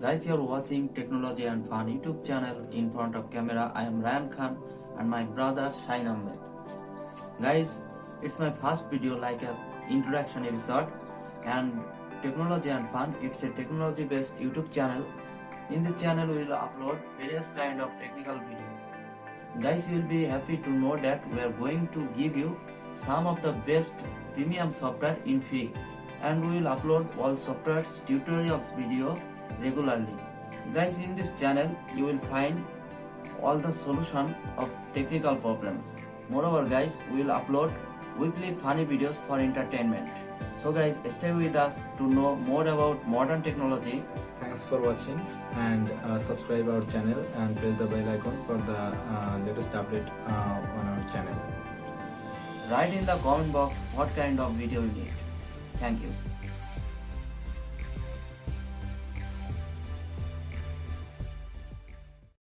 Guys, you're watching Technology and Fun YouTube channel. In front of camera, I am Rayhan Khan and my brother Shahin Ahmed. Guys, it's my first video like an introduction episode, and Technology and Fun, it's a technology based YouTube channel. In the channel we will upload various kind of technical video. Guys, you will be happy to know that we are going to give you some of the best premium software in free, and we will upload all softwares tutorials video regularly. Guys, in this channel you will find all the solution of technical problems. Moreover guys, we will upload weekly funny videos for entertainment. So guys, stay with us to know more about modern technology. Thanks for watching, and subscribe our channel and press the bell icon for the latest update on our channel. Write in the comment box what kind of video you need. Thank you.